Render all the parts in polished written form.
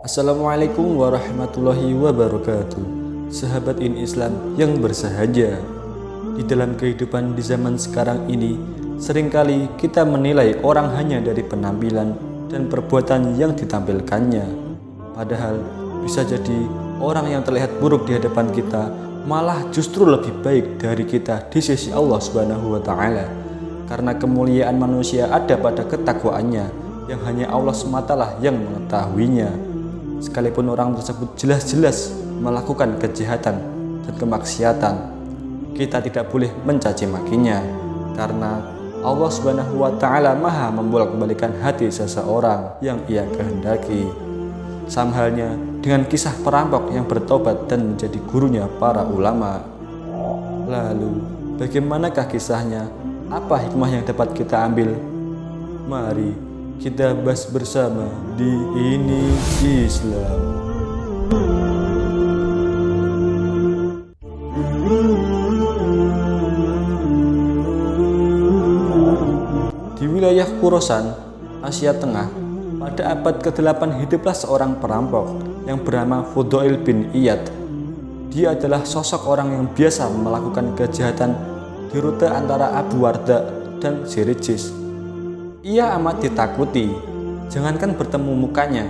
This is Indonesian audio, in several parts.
Assalamualaikum warahmatullahi wabarakatuh. Sahabat Islam yang bersahaja, di dalam kehidupan di zaman sekarang ini, seringkali kita menilai orang hanya dari penampilan dan perbuatan yang ditampilkannya. Padahal bisa jadi orang yang terlihat buruk di hadapan kita malah justru lebih baik dari kita di sisi Allah Subhanahu wa Ta'ala. Karena kemuliaan manusia ada pada ketakwaannya yang hanya Allah sematalah yang mengetahuinya. Sekalipun orang tersebut jelas-jelas melakukan kejahatan dan kemaksiatan, kita tidak boleh mencaci makinya, karena Allah Subhanahu wa Ta'ala maha membolak-balikan hati seseorang yang ia kehendaki. Sama halnya dengan kisah perampok yang bertobat dan menjadi gurunya para ulama. Lalu bagaimanakah kisahnya? Apa hikmah yang dapat kita ambil? Mari kita bahas bersama di Ini Islam. Di wilayah Khorasan, Asia Tengah, pada abad ke-8 hiduplah seorang perampok yang bernama Fudail bin Iyad. Dia adalah sosok orang yang biasa melakukan kejahatan di rute antara Abu Warda dan Zirijis. Ia amat ditakuti, jangankan bertemu mukanya,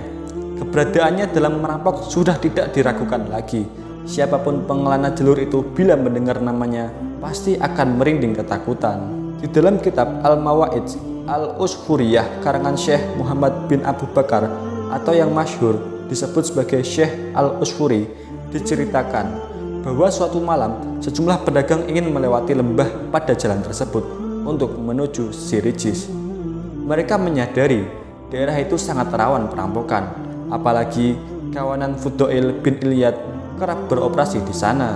keberadaannya dalam merampok sudah tidak diragukan lagi. Siapapun pengelana jalur itu bila mendengar namanya pasti akan merinding ketakutan. Di dalam kitab Al-Mawaid Al-Usfuriyah karangan Syekh Muhammad bin Abu Bakar atau yang masyhur disebut sebagai Syekh Al-Usfuri, diceritakan bahwa suatu malam sejumlah pedagang ingin melewati lembah pada jalan tersebut untuk menuju Zirijis. Mereka menyadari daerah itu sangat rawan perampokan, apalagi kawanan Fudail bin Iyad kerap beroperasi di sana.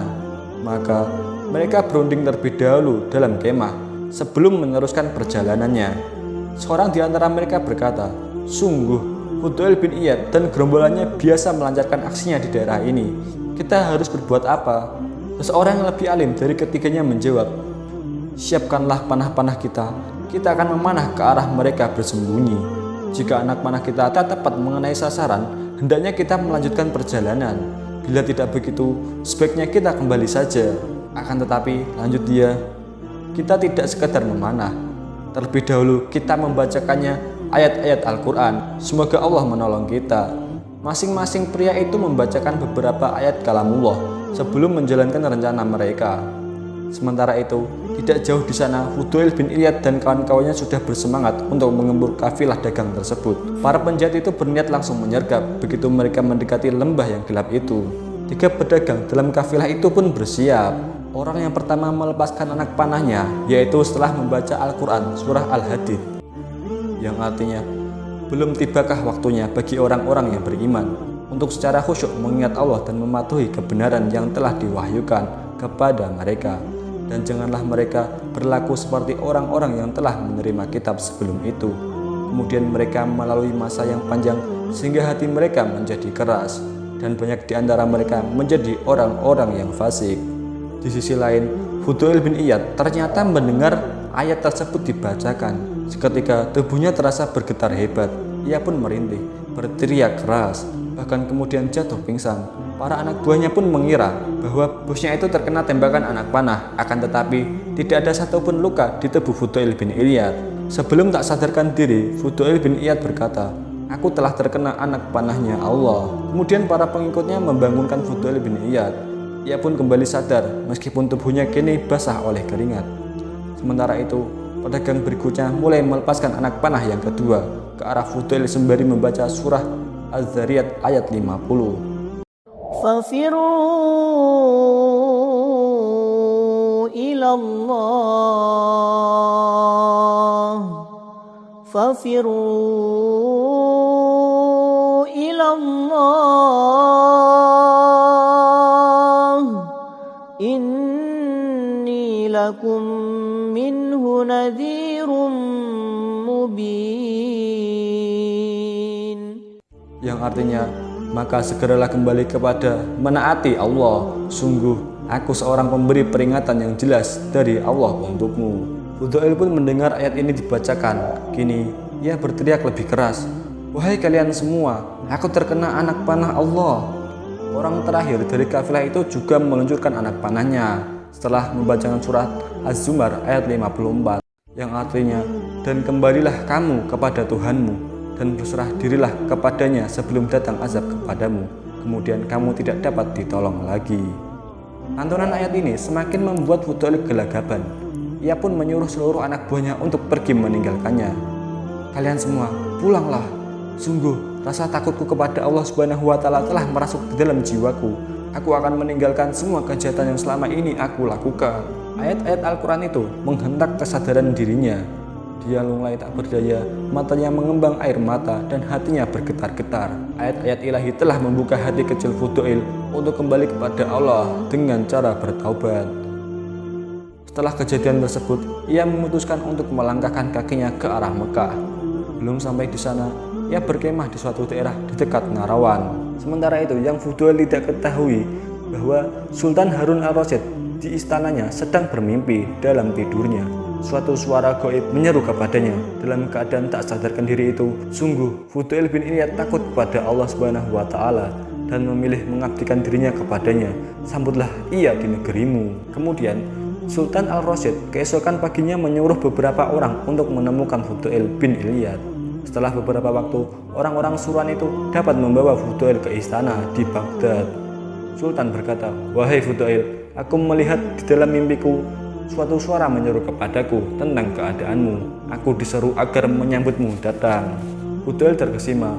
Maka mereka berunding terlebih dahulu dalam kemah sebelum meneruskan perjalanannya. Seorang di antara mereka berkata, "Sungguh Fudail bin Iyad dan gerombolannya biasa melancarkan aksinya di daerah ini. Kita harus berbuat apa?" Seseorang yang lebih alim dari ketiganya menjawab, "Siapkanlah panah-panah kita akan memanah ke arah mereka bersembunyi. Jika anak panah kita tak tepat mengenai sasaran, hendaknya kita melanjutkan perjalanan. Bila tidak begitu, sebaiknya kita kembali saja. Akan tetapi," lanjut dia, "kita tidak sekadar memanah. Terlebih dahulu kita membacakannya ayat-ayat Al-Quran. Semoga Allah menolong kita." Masing-masing pria itu membacakan beberapa ayat kalamullah sebelum menjalankan rencana mereka. Sementara itu, tidak jauh di sana, Fudail bin Iyad dan kawan-kawannya sudah bersemangat untuk mengembur kafilah dagang tersebut. Para penjahat itu berniat langsung menyergap begitu mereka mendekati lembah yang gelap itu. 3 pedagang dalam kafilah itu pun bersiap. Orang yang pertama melepaskan anak panahnya, yaitu setelah membaca Al-Quran surah Al-Hadid, yang artinya, belum tibakah waktunya bagi orang-orang yang beriman untuk secara khusyuk mengingat Allah dan mematuhi kebenaran yang telah diwahyukan kepada mereka, dan janganlah mereka berlaku seperti orang-orang yang telah menerima kitab sebelum itu. Kemudian mereka melalui masa yang panjang sehingga hati mereka menjadi keras, dan banyak di antara mereka menjadi orang-orang yang fasik. Di sisi lain, Fudail bin Iyad ternyata mendengar ayat tersebut dibacakan. Seketika tubuhnya terasa bergetar hebat. Ia pun merintih, berteriak keras, bahkan kemudian jatuh pingsan. Para anak buahnya pun mengira bahwa bosnya itu terkena tembakan anak panah. Akan tetapi tidak ada satupun luka di tubuh Fudail bin Iyad. Sebelum tak sadarkan diri, Fudail bin Iyad berkata, "Aku telah terkena anak panahnya Allah." Kemudian para pengikutnya membangunkan Fudail bin Iyad. Ia pun kembali sadar meskipun tubuhnya kini basah oleh keringat. Sementara itu, pedagang berikutnya mulai melepaskan anak panah yang kedua ke arah Fudail sembari membaca surah Az-Zariyat ayat 50. Fafirru ilallah, fafirru ilallah, inni lakum minhu nadhirum mubin. Yang artinya, maka segeralah kembali kepada menaati Allah. Sungguh aku seorang pemberi peringatan yang jelas dari Allah untukmu. Fudail pun mendengar ayat ini dibacakan. Kini ia berteriak lebih keras, "Wahai kalian semua, aku terkena anak panah Allah." Orang terakhir dari kafilah itu juga meluncurkan anak panahnya setelah membacakan surat Az-Zumar ayat 54 yang artinya, "Dan kembalilah kamu kepada Tuhanmu dan berserah dirilah kepadanya sebelum datang azab kepadamu, kemudian kamu tidak dapat ditolong lagi." Lantunan ayat ini semakin membuat Fudail gelagapan. Ia pun menyuruh seluruh anak buahnya untuk pergi meninggalkannya. "Kalian semua, pulanglah. Sungguh, rasa takutku kepada Allah Subhanahu wa Ta'ala telah merasuk di dalam jiwaku. Aku akan meninggalkan semua kejahatan yang selama ini aku lakukan." Ayat-ayat Al-Quran itu menghentak kesadaran dirinya. Dia lunglai tak berdaya, matanya mengembang air mata dan hatinya bergetar-getar. Ayat-ayat ilahi telah membuka hati kecil Fudail untuk kembali kepada Allah dengan cara bertaubat. Setelah kejadian tersebut, ia memutuskan untuk melangkahkan kakinya ke arah Mekah. Belum sampai di sana, ia berkemah di suatu daerah di dekat Nahrawan. Sementara itu, yang Fudail tidak ketahui bahwa Sultan Harun al-Rasyid di istananya sedang bermimpi dalam tidurnya. Suatu suara gaib menyeru kepadanya. Dalam keadaan tak sadarkan diri itu, sungguh Fudail bin Iyad takut kepada Allah Subhanahu wa Ta'ala dan memilih mengabdikan dirinya kepadanya. Sambutlah ia di negerimu. Kemudian Sultan al-Rasyid keesokan paginya menyuruh beberapa orang untuk menemukan Fudail bin Iyad. Setelah beberapa waktu, orang-orang suruhan itu dapat membawa Fudail ke istana di Baghdad. Sultan berkata, "Wahai Fudail, aku melihat di dalam mimpiku suatu suara menyeru kepadaku tentang keadaanmu. Aku diseru agar menyambutmu datang." Fudail terkesima.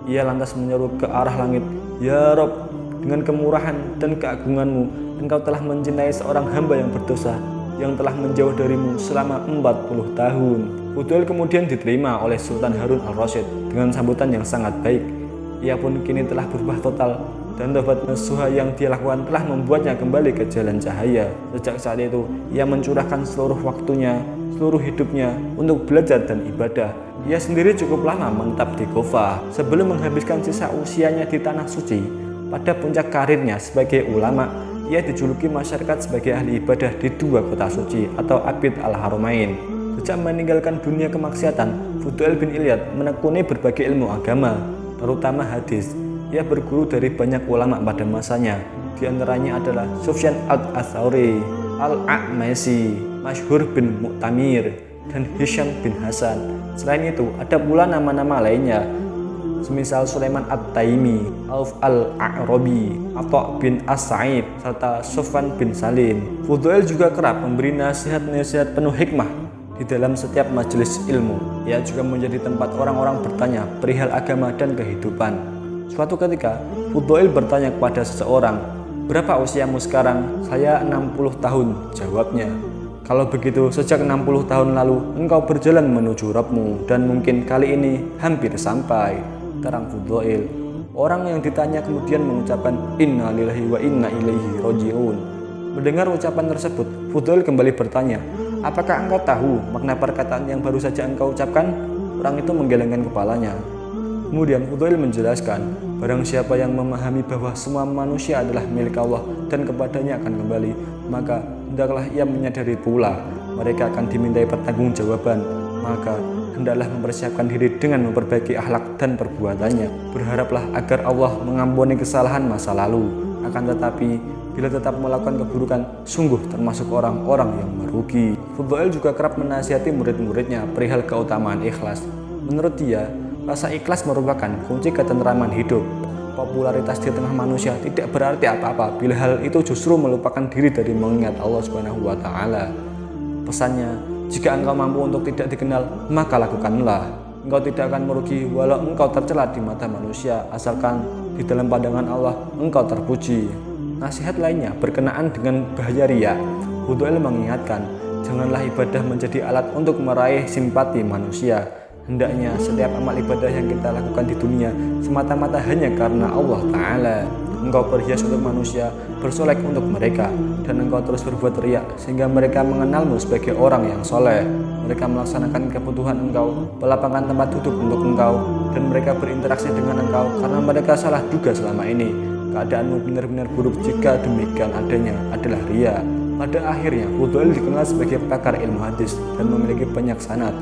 Ia lantas menyeru ke arah langit, "Ya Rob, dengan kemurahan dan keagunganmu, Engkau telah mencintai seorang hamba yang berdosa, yang telah menjauh darimu selama 40 tahun." Fudail kemudian diterima oleh Sultan Harun al-Rasyid dengan sambutan yang sangat baik. Ia pun kini telah berubah total, dan taubat nasuha yang dia lakukan telah membuatnya kembali ke jalan cahaya. Sejak saat itu, ia mencurahkan seluruh waktunya, seluruh hidupnya untuk belajar dan ibadah. Ia sendiri cukup lama menetap di Kufah sebelum menghabiskan sisa usianya di Tanah Suci. Pada puncak karirnya sebagai ulama, ia dijuluki masyarakat sebagai ahli ibadah di dua kota suci atau Abid al-Haramain. Sejak meninggalkan dunia kemaksiatan, Fudail bin Iyad menekuni berbagai ilmu agama, terutama hadis. Ia berguru dari banyak ulama pada masanya. Di antaranya adalah Sufyan al-Thawri, Al-A'mashi, Masyhur bin Mu'tamir, dan Hisham bin Hasan. Selain itu, ada pula nama-nama lainnya, semisal Sulaiman at-Taimi, Auf al-A'rabi, Atha bin As-Sa'id, serta Sufyan bin Salim. Fudail juga kerap memberi nasihat-nasihat penuh hikmah di dalam setiap majelis ilmu. Ia juga menjadi tempat orang-orang bertanya perihal agama dan kehidupan. Suatu ketika, Fudail bertanya kepada seseorang, "Berapa usiamu sekarang?" "Saya 60 tahun, jawabnya. "Kalau begitu, sejak 60 tahun lalu, engkau berjalan menuju Rabbmu, dan mungkin kali ini hampir sampai," terang Fudail. Orang yang ditanya kemudian mengucapkan, "Inna lillahi wa inna ilaihi roji'un." Mendengar ucapan tersebut, Fudail kembali bertanya, "Apakah engkau tahu makna perkataan yang baru saja engkau ucapkan?" Orang itu menggelengkan kepalanya. Kemudian Fudail menjelaskan, barang siapa yang memahami bahwa semua manusia adalah milik Allah dan kepadanya akan kembali, maka hendaklah ia menyadari pula mereka akan dimintai pertanggungjawaban. Maka hendaklah mempersiapkan diri dengan memperbaiki akhlak dan perbuatannya. Berharaplah agar Allah mengampuni kesalahan masa lalu. Akan tetapi, bila tetap melakukan keburukan, sungguh termasuk orang-orang yang merugi. Fudail juga kerap menasihati murid-muridnya perihal keutamaan ikhlas. Menurut dia, rasa ikhlas merupakan kunci ketentraman hidup. Popularitas di tengah manusia tidak berarti apa-apa bila hal itu justru melupakan diri dari mengingat Allah Subhanahu wa Ta'ala. Pesannya, jika engkau mampu untuk tidak dikenal, maka lakukanlah. Engkau tidak akan merugi walau engkau tercela di mata manusia, asalkan di dalam pandangan Allah engkau terpuji. Nasihat lainnya berkenaan dengan bahaya riya. Fudail mengingatkan, janganlah ibadah menjadi alat untuk meraih simpati manusia. Hendaknya setiap amal ibadah yang kita lakukan di dunia semata-mata hanya karena Allah Ta'ala. Engkau berhias untuk manusia, bersolek untuk mereka, dan engkau terus berbuat riya sehingga mereka mengenalmu sebagai orang yang soleh. Mereka melaksanakan kebutuhan engkau, melapangkan tempat duduk untuk engkau, dan mereka berinteraksi dengan engkau karena mereka salah juga selama ini. Keadaanmu benar-benar buruk jika demikian adanya adalah riya. Pada akhirnya, Fudail dikenal sebagai pakar ilmu hadis dan memiliki banyak sanad.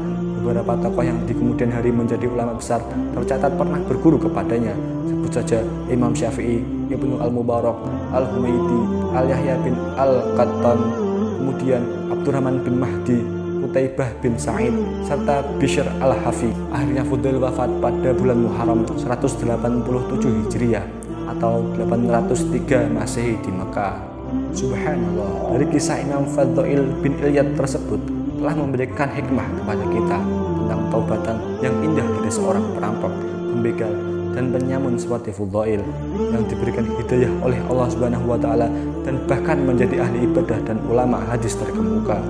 Beberapa tokoh yang di kemudian hari menjadi ulama besar tercatat pernah berguru kepadanya. Sebut saja Imam Syafi'i, Ibnu Al-Mubarak, Al-Humaidi, Al-Yahya bin Al-Qattan, kemudian Abdurrahman bin Mahdi, Qutaibah bin Sa'id, serta Bishr Al-Hafi. Akhirnya Fudail wafat pada bulan Muharram 187 Hijriah atau 803 Masehi di Mekah. Subhanallah, dari kisah Imam Fudail bin Iyad tersebut telah memberikan hikmah kepada kita tentang taubatan yang indah dari seorang perampok, pembegal, dan penyamun seperti Fudail yang diberikan hidayah oleh Allah Subhanahu wa Ta'ala dan bahkan menjadi ahli ibadah dan ulama hadis terkemuka.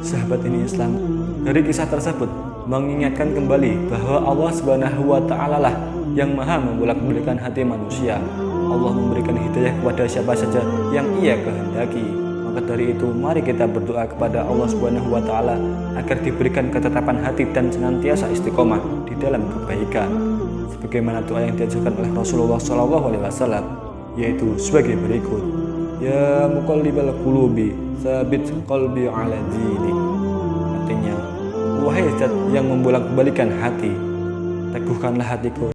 Sahabat ini Islam, dari kisah tersebut mengingatkan kembali bahwa Allah Subhanahu wa Ta'ala lah yang maha membolak-balikan hati manusia. Allah memberikan hidayah kepada siapa saja yang Ia kehendaki. Maka dari itu, mari kita berdoa kepada Allah Subhanahu wa Ta'ala agar diberikan ketetapan hati dan senantiasa istiqomah di dalam kebaikan. Sebagaimana doa yang diajarkan oleh Rasulullah SAW, yaitu sebagai berikut: Ya muqallibal qulubi, tsabit qalbi ala dinik. Artinya, wahai zat yang membolak-balikan hati, teguhkanlah hatiku